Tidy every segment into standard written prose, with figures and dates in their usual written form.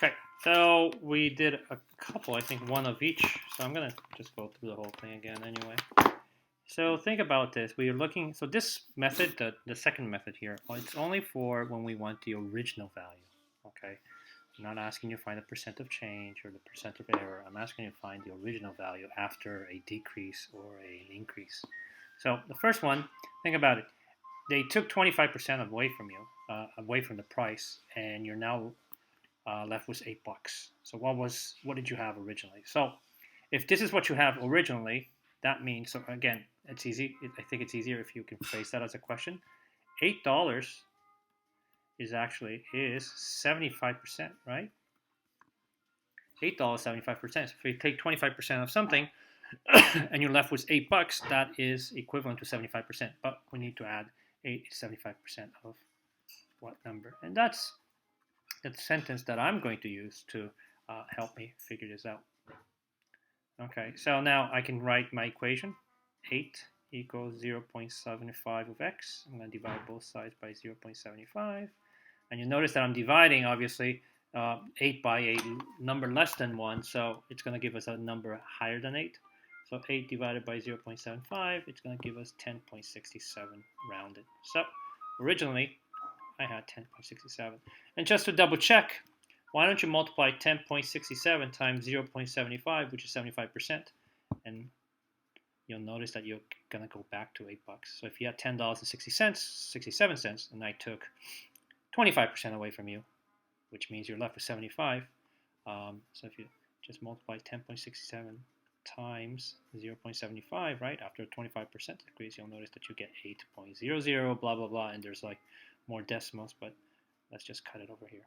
Okay, so we did a couple, I think one of each. So I'm going to just go through the whole thing again anyway. So think about this. We are looking, so this method, the second method here, it's only for when we want the original value. Okay, I'm not asking you to find the percent of change or the percent of error. I'm asking you to find the original value after a decrease or an increase. So the first one, think about it. They took 25% away from you, away from the price, and you're now left with $8. So what did you have originally? So if this is what you have originally, that means, so again, it's easy. I think it's easier if you can phrase that as a question. $8 is 75%, right? $8, 75%. So if you take 25% of something and you're left with $8, that is equivalent to 75%. But we need to add 75% of what number? And that's the sentence that I'm going to use to help me figure this out. Okay, so now I can write my equation. 8 equals 0.75 of x. I'm going to divide both sides by 0.75. And you notice that I'm dividing, obviously, 8 by a number less than 1, so it's going to give us a number higher than 8. So 8 divided by 0.75, it's going to give us 10.67 rounded. So originally, I had 10.67. And just to double check, why don't you multiply 10.67 times 0.75, which is 75%, and you'll notice that you're going to go back to $8. So if you had $10.60, 67 cents, and I took 25% away from you, which means you're left with 75. So if you just multiply 10.67 times 0.75, right, after a 25% increase, you'll notice that you get 8.00, blah, blah, blah, and there's like more decimals, but let's just cut it over here.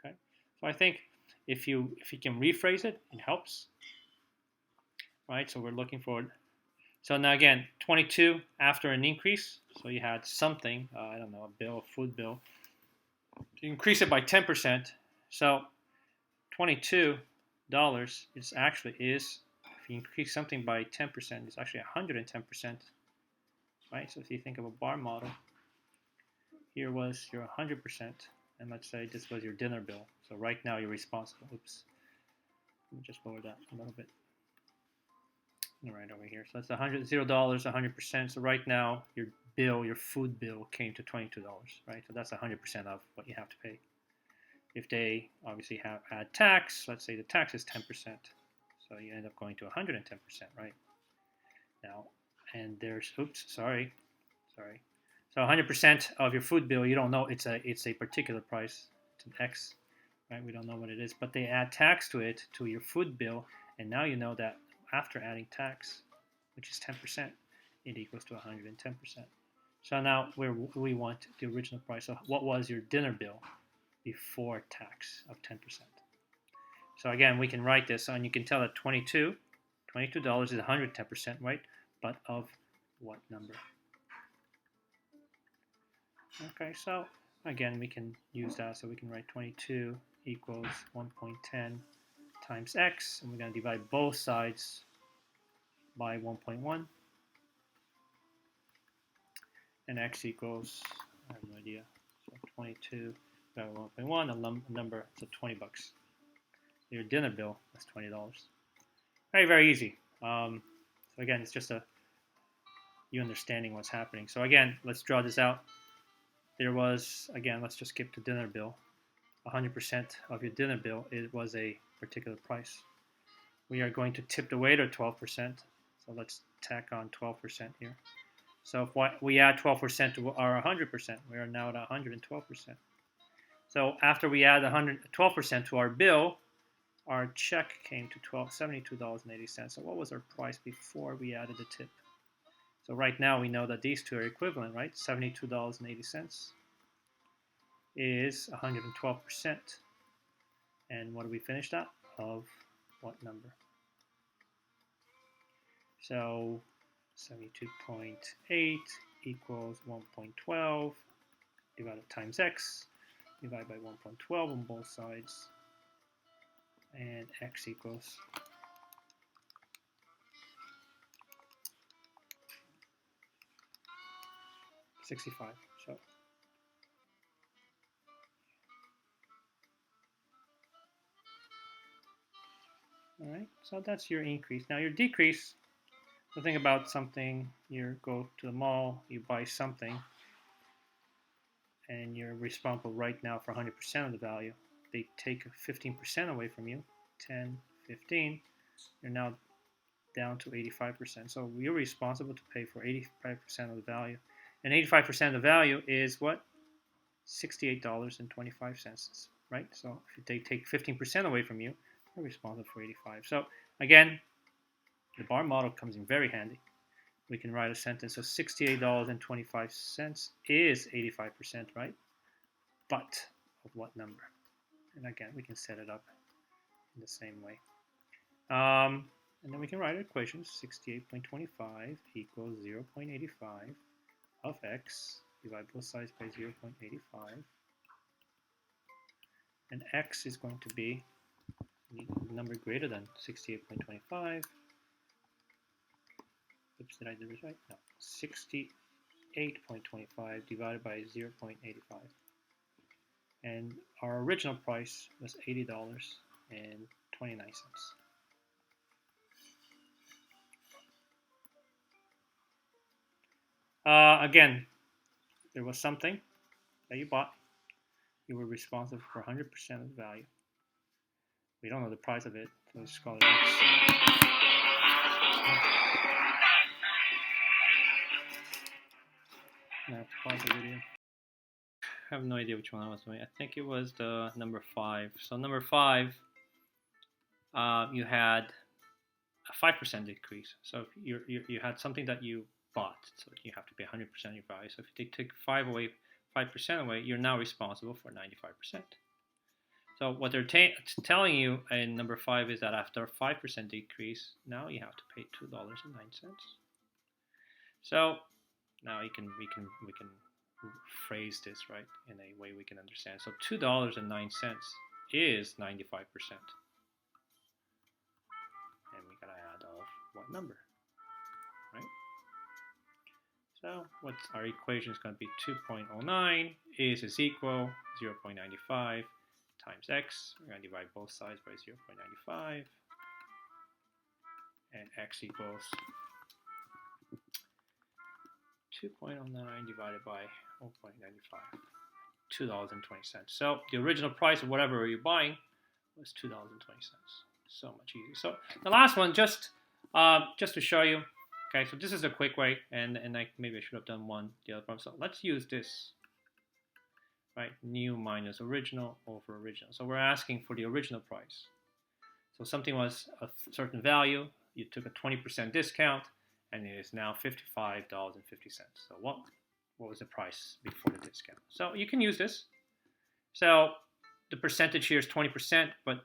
Okay, so I think if you can rephrase it, it helps. Right, so we're looking for. So now again, 22 after an increase. So you had something, I don't know, a bill, a food bill. You increase it by 10%. So $22 is actually if you increase something by 10%, it's actually 110%. Right, so if you think of a bar model, here was your 100%. And let's say this was your dinner bill. So right now you're responsible. Oops. Let me just lower that a little bit. Right over here. So that's $0, 100%. So right now your bill, your food bill, came to $22, right? So that's 100% of what you have to pay. If they obviously add tax, let's say the tax is 10%. So you end up going to 110%, right? Now, and there's, sorry. So 100% of your food bill, you don't know it's a particular price. It's an X, right? We don't know what it is, but they add tax to it, to your food bill, and now you know that after adding tax, which is 10%, it equals to 110%. So now we want the original price. So what was your dinner bill before tax of 10%? So again, we can write this, and you can tell that $22 is 110%, right? But of what number? Okay, so again, we can use that. So we can write 22 equals 1.10 times x, and we're going to divide both sides by 1.1, and x equals, I have no idea, so 22 divided by 1.1, a number, so $20. Your dinner bill is $20. Very, very easy. So again, it's just you understanding what's happening. So again, let's draw this out. There was, again, let's just skip the dinner bill. 100% of your dinner bill, it was a particular price. We are going to tip the waiter 12%. So let's tack on 12% here. So if we add 12% to our 100%, we are now at 112%. So after we add 12% to our bill, our check came to $72.80. So what was our price before we added the tip? So right now we know that these two are equivalent, right? $72.80 is 112%. And what do we finish that? Of what number? So 72.8 equals 1.12 divided times x, divided by 1.12 on both sides, and x equals 65. So All right, so that's your increase. Now your decrease, the thing about something, you go to the mall, you buy something, and you're responsible right now for 100% of the value. They take 15% away from you, 10, 15, you're now down to 85%. So you're responsible to pay for 85% of the value. And 85% of the value is what? $68.25, right? So if they take 15% away from you, you're responsible for 85. So again, the bar model comes in very handy. We can write a sentence. So $68.25 is 85%, right? But of what number? And again, we can set it up in the same way. And then we can write an equation. 68.25 equals 0.85 of x. Divide both sides by 0.85. And x is going to be a number greater than 68.25. Oops, did I do this right? No. 68.25 divided by 0.85. And our original price was $80.29. Again, there was something that you bought. You were responsible for 100% of the value. We don't know the price of it, so let's call it X. I have to pause the video. I have no idea which one I was doing. I think it was the number 5. So number 5, you had a 5% decrease. So if you had something that you bought, so you have to pay 100% of your value. So if you take 5% away, you're now responsible for 95%. So what they're telling you in number 5 is that after a 5% decrease, now you have to pay $2.09. So now we can phrase this right in a way we can understand. So $2.09 is 95%, and we gotta add off what number, right? So what our equation is going to be 2.09 is equal 0.95 times x. We're going to divide both sides by 0.95, and x equals 2.09 divided by 0.95, $2.20. So the original price of whatever you're buying was $2.20. So much easier. So the last one, just to show you. Okay, so this is a quick way, and maybe I should have done the other problem. So let's use this. Right, new minus original over original. So we're asking for the original price. So something was a certain value. You took a 20% discount, and it is now $55.50. So what was the price before the discount? So you can use this. So the percentage here is 20%, but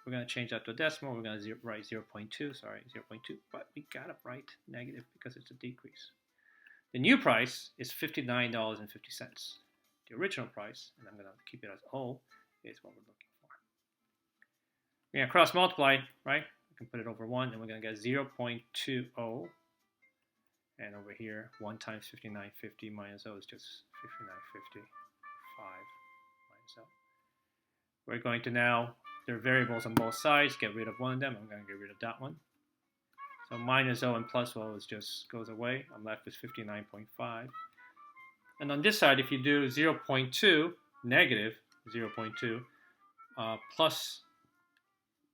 we're going to change that to a decimal. We're going to write 0.2, sorry, 0.2, but we got to write negative because it's a decrease. The new price is $59.50. The original price, and I'm going to keep it as O, is what we're looking for. We're going to cross multiply, right? We can put it over 1, and we're going to get 0.20. And over here, 1 times 59.50 minus O is just 59.50. 5 minus O. We're going to now, there are variables on both sides, get rid of one of them. I'm going to get rid of that one. So minus O and plus O just goes away. I'm left with 59.5. And on this side, if you do 0.2, negative 0.2, plus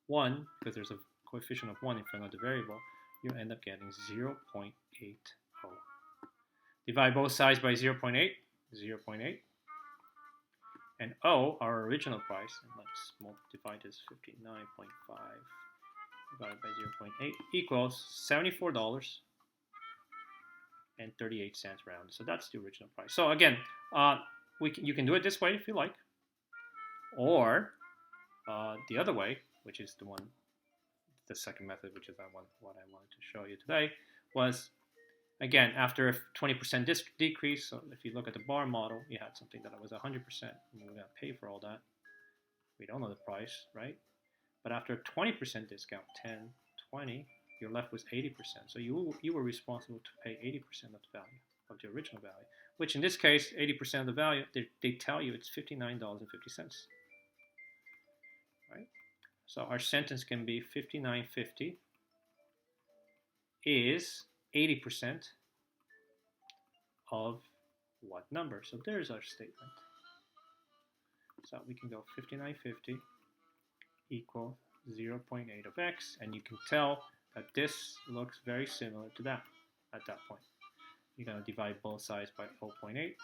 1, because there's a coefficient of 1 in front of the variable, you end up getting 0.80. Divide both sides by 0.8, 0.8. And O, our original price, and let's divide this 59.5 divided by 0.8 equals $74.38 round. So that's the original price. So again, you can do it this way if you like, or the other way, which is the second method, which is what I wanted to show you today, was again after a 20% decrease. So if you look at the bar model, you had something that was 100%, and we're going to pay for all that. We don't know the price, right? But after a 20% discount, 10, 20, you're left with 80%. So you were responsible to pay 80% of the value of the original value, which in this case, 80% of the value, they tell you it's $59.50, right? So our sentence can be 5950 is 80% of what number? So there's our statement. So we can go 5950 equal 0.8 of x, and you can tell that this looks very similar to that at that point. You're going to divide both sides by 0.8,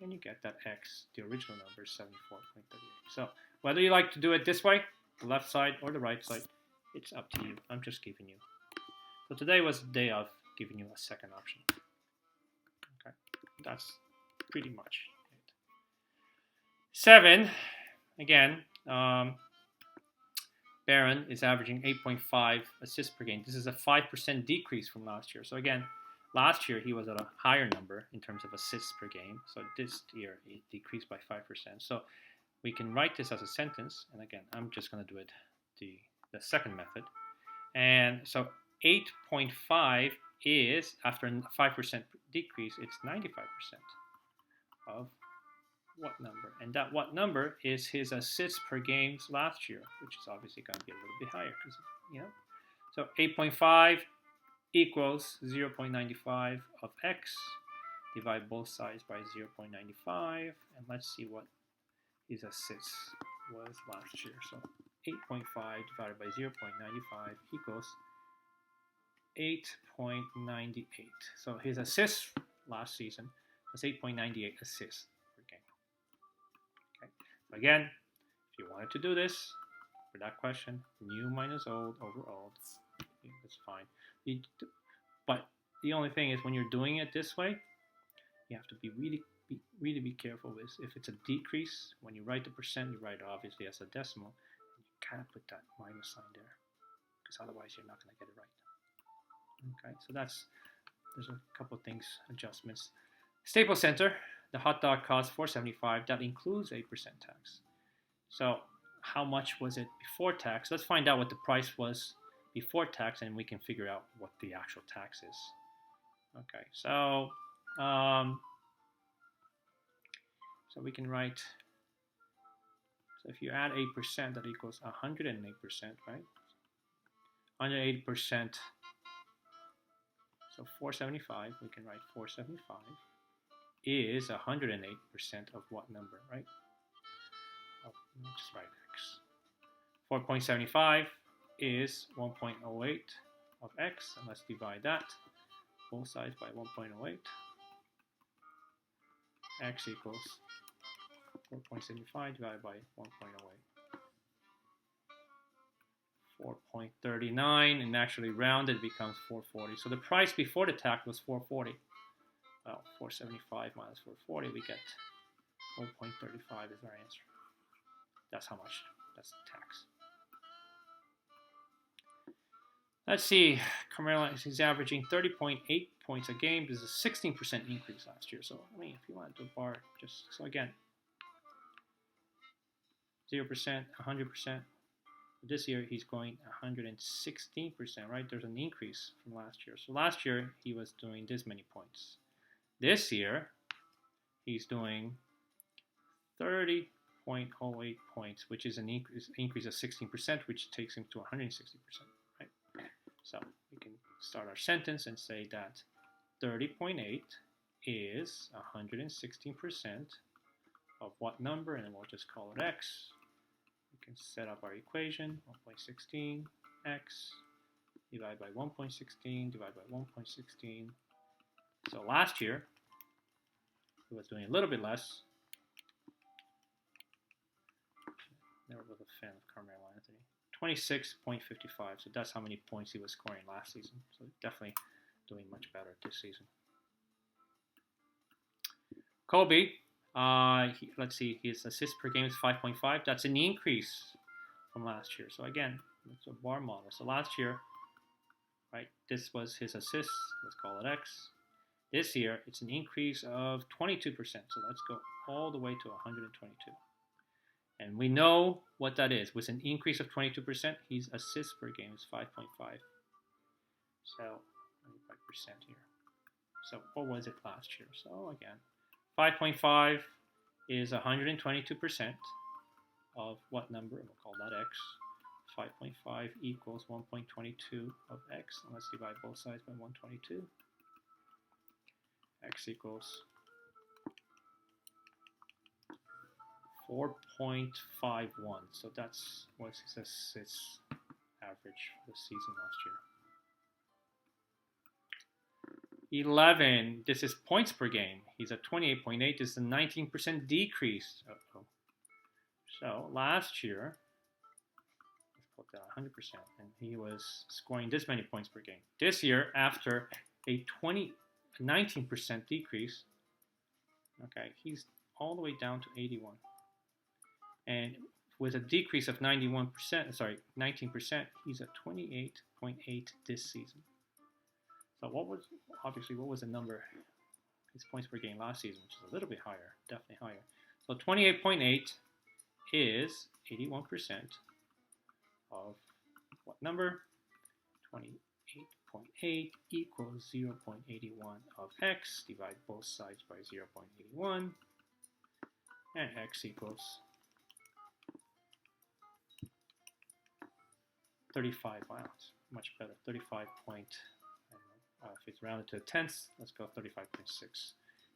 and you get that x, the original number, is 74.38. So whether you like to do it this way, the left side or the right side, it's up to you. I'm just giving you. So today was the day of giving you a second option. Okay, that's pretty much it. 7, again, Barron is averaging 8.5 assists per game. This is a 5% decrease from last year. So again, last year he was at a higher number in terms of assists per game. So this year it decreased by 5%. So we can write this as a sentence. And again, I'm just going to do it the second method. And so 8.5 is, after a 5% decrease, it's 95% of what number? And that what number is his assists per games last year, which is obviously going to be a little bit higher because, you know. So 8.5 equals 0.95 of x. Divide both sides by 0.95, and let's see what his assists was last year. So 8.5 divided by 0.95 equals 8.98. So his assists last season was 8.98 assists per game. Okay. So again, if you wanted to do this for that question, new minus old over old, that's fine. But the only thing is, when you're doing it this way, you have to be really careful with. If it's a decrease, when you write the percent, you write it obviously as a decimal. You can't put that minus sign there, because otherwise you're not going to get it right. Okay, so there's a couple of things, adjustments. Staples Center, the hot dog costs $4.75. That includes 8% tax. So how much was it before tax? Let's find out what the price was before tax, and we can figure out what the actual tax is. Okay, so we can write. So if you add 8%, that equals 108%, right? 108%. So 475, we can write 475 is 108% of what number, right? Oh, let's just write x. 4.75 is 1.08 of x, and let's divide that both sides by 1.08. X equals 4.75 divided by 1.08. 4.39, and actually rounded becomes 440. So the price before the tax was 440. Well, 475 minus 440, we get 0.35 is our answer. That's how much. That's the tax. Let's see. Carmelo is averaging 30.8 points a game. This is a 16% increase last year. So, I mean, if you want to do a bar, just so again, 0%, 100%. This year he's going 116%, right? There's an increase from last year. So last year he was doing this many points. This year he's doing 30.08 points, which is an increase of 16%, which takes him to 160%, right? So we can start our sentence and say that 30.8 is 116% of what number, and then we'll just call it x. We can set up our equation, 1.16 x divided by 1.16 divided by 1.16. So last year, he was doing a little bit less. Never was a fan of Carmelo Anthony. 26.55, so that's how many points he was scoring last season. So definitely doing much better this season. Kobe. Let's see, his assists per game is 5.5. That's an increase from last year. So again, it's a bar model. So last year, right, this was his assists. Let's call it x. This year, it's an increase of 22%. So let's go all the way to 122. And we know what that is. With an increase of 22%, his assists per game is 5.5. So 25% here. So what was it last year? So again, 5.5 is 122% of what number? We'll call that x. 5.5 equals 1.22 of x. And let's divide both sides by 122. X equals 4.51. So that's what its average for the season last year. 11. This is points per game. He's at 28.8. This is a 19% decrease. So last year, let's put that 100%, and he was scoring this many points per game. This year, after a 19% decrease, okay, he's all the way down to 81. And with a decrease of 19%, he's at 28.8 this season. So what was the number, his points per game last season, which is a little bit higher, definitely higher. So 28.8 is 81% of what number? 28.8 equals 0.81 of x. Divide both sides by 0.81. And x equals 35. Wow, it's much better. 35 point, if it's rounded to a tenth, let's go 35.6.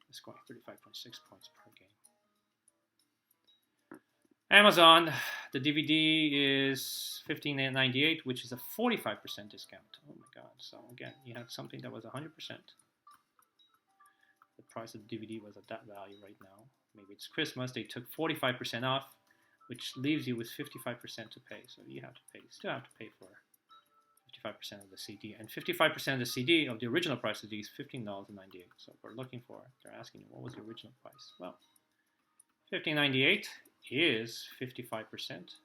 Let's go 35.6 points per game. Amazon, the DVD is $15.98, which is a 45% discount. Oh my God. So again, you had something that was 100%. The price of the DVD was at that value right now. Maybe it's Christmas. They took 45% off, which leaves you with 55% to pay. So you have to pay. You still have to pay for 55% of the CD. And 55% of the CD of the original price of the CD is $15.98. So we're looking for, they're asking you, what was the original price? Well, $15.98 is 55%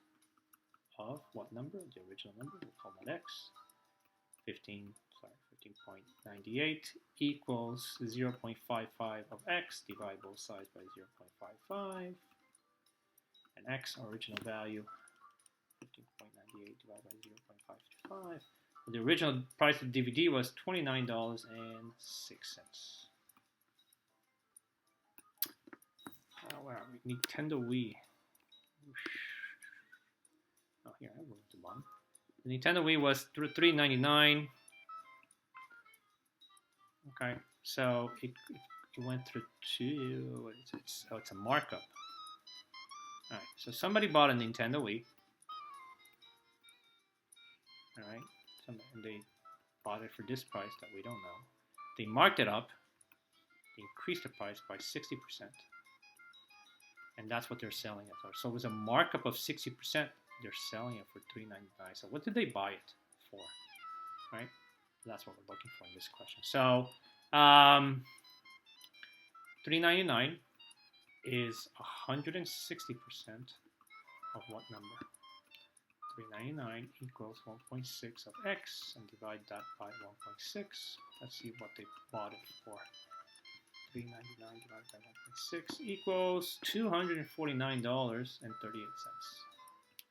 of what number? The original number. We'll call that x. 15.98 equals 0.55 of x. Divide both sides by 0.55. And x, original value, 15.98 divided by 0.525. The original price of DVD was $29.06. Where are we? Nintendo Wii. Oh, here, I moved the bottom. The Nintendo Wii was $399. Okay, so it went through two. It's a markup. All right, so somebody bought a Nintendo Wii. All right, and they bought it for this price that we don't know. They marked it up. They increased the price by 60%. And that's what they're selling it for. So it was a markup of 60%. They're selling it for $399. So what did they buy it for? Right? That's what we're looking for in this question. So $399 is 160% of what number? $399 equals 1.6 of x, and divide that by 1.6. Let's see what they bought it for. $399 divided by 1.6 equals $249.38.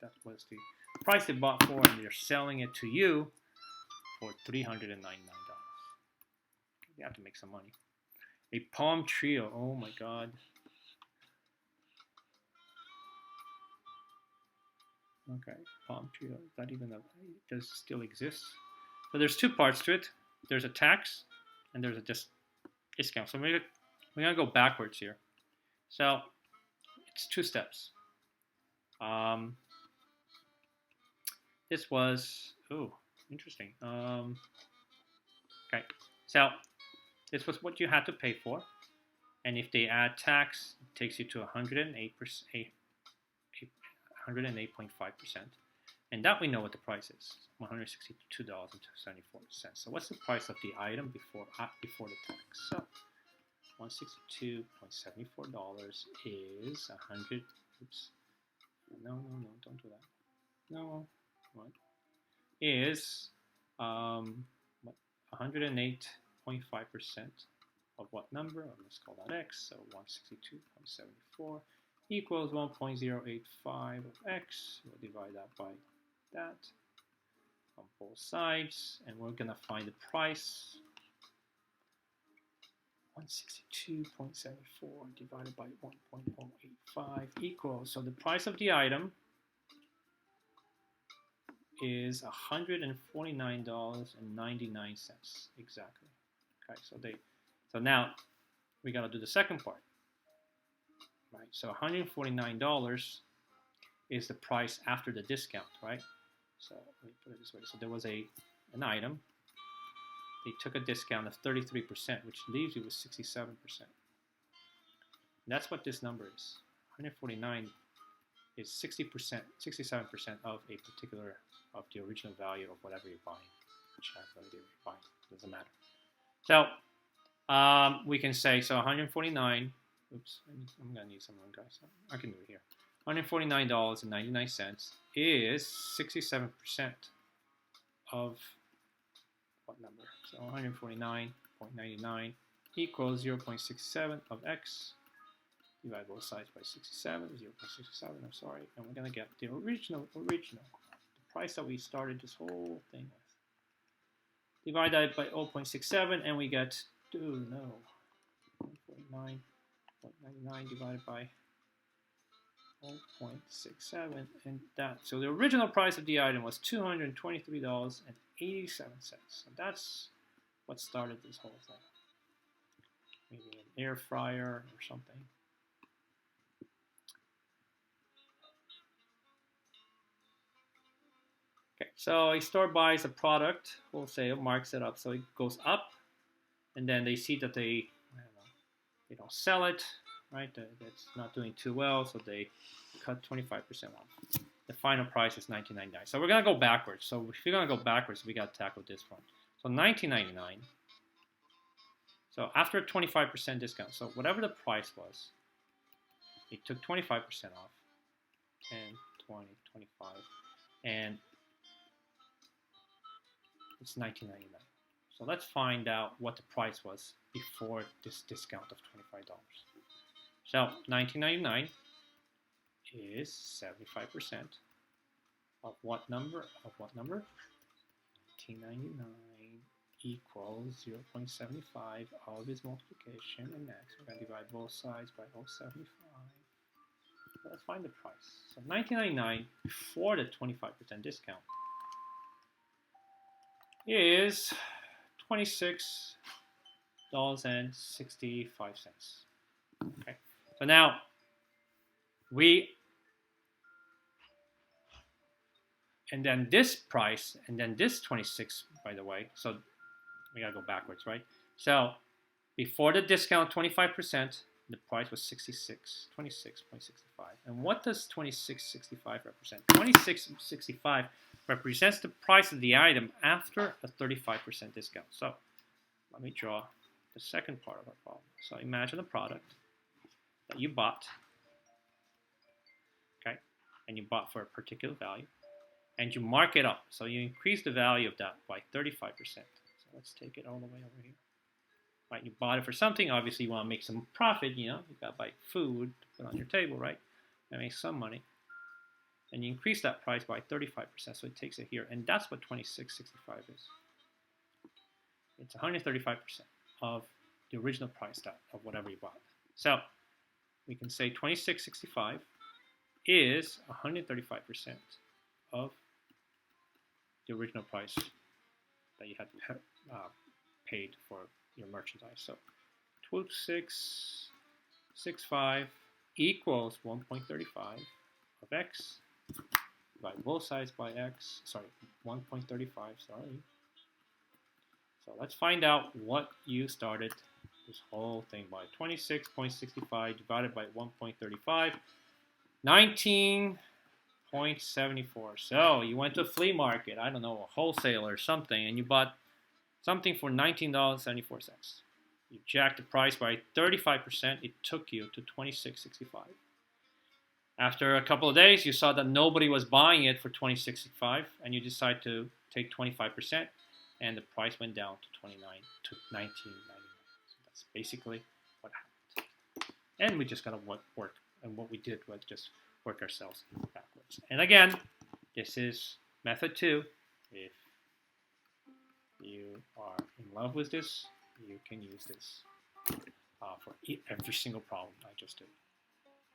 That was the price they bought for, and they're selling it to you for $399. You have to make some money. A Palm Trio. Oh my God. Okay, Palm Trio. Is that even does it still exist? So there's two parts to it. There's a tax, and there's a discount. So we're gonna go backwards here. So it's two steps. This was interesting. Okay, so this was what you had to pay for, and if they add tax, it takes you to 108.5%, and that we know what the price is, $162.74. So what's the price of the item before the tax? So $162.74 is 100. Oops. No, don't do that. No, what is 108.5% of what number? Let's call that x. So 162.74 equals 1.085 of x. We'll divide that by that on both sides, and we're gonna find the price 162.74 divided by 1.085 equals, so the price of the item is $149.99 exactly. Okay, so now we got to do the second part, right? So $149 is the price after the discount, right? So let me put it this way. So there was an item. They took a discount of 33%, which leaves you with 67%. That's what this number is. 149 is 60%, 67% of a particular, of the original value of whatever you're buying, whichever you're buying, doesn't matter. So we can say, so 149, oops, I'm gonna need some room, guys. I can do it here. $149.99 is 67% of what number? So 149.99 equals 0.67 of x. Divide both sides by 67, 0.67, I'm sorry. And we're going to get the original, the price that we started this whole thing with. Divide that by 0.67 and we get, 149.99 divided by 0.67, and that, so the original price of the item was $223.87. So that's what started this whole thing. Maybe an air fryer or something. Okay, so a store buys a product, wholesale, marks it up, so it goes up, and then they see that they don't sell it, right? That's not doing too well, so they cut 25% off. The final price is $19.99. So we're gonna go backwards. So if you're gonna go backwards, we gotta tackle this one. So $19.99. So after a 25% discount, so whatever the price was, they took 25% off. 10, 20, 25, and it's $19.99. So let's find out what the price was before this discount of $25. So $19.99 is 75% of what number? Of what number? $19.99 equals 0.75 of its multiplication, and next we're going to divide both sides by 0.75. So let's find the price. So $19.99 before the 25% discount is $26.65. Okay, so now and then this price, and then this 26, by the way, so we gotta go backwards, right? So before the discount, 25%, the price was 26.65. And what does 26.65 represent? 26.65 represents the price of the item after a 35% discount. So let me draw the second part of our problem. So imagine a product that you bought, okay, and you bought for a particular value, and you mark it up. So you increase the value of that by 35%. So let's take it all the way over here. Right, you bought it for something. Obviously, you want to make some profit. You got to buy food to put on your table, right? And make some money. And you increase that price by 35%, so it takes it here. And that's what 26.65 is. It's 135% of the original price of whatever you bought. So we can say 26.65 is 135% of the original price that you had paid for your merchandise. So 26.65 equals 1.35 of x. Divide both sides by x. Sorry, 1.35. Sorry. So let's find out what you started this whole thing by. 26.65 divided by 1.35. 19.74. So you went to a flea market, I don't know, a wholesaler or something, and you bought something for $19.74. You jacked the price by 35%. It took you to $26.65. After a couple of days, you saw that nobody was buying it for $26.65, and you decide to take 25%, and the price went down to $19.99. So that's basically what happened. And we just gotta work, and what we did was just work ourselves backwards. And again, this is method 2. If you are in love with this, you can use this. for every single problem I just did.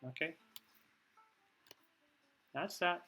Okay? That's that.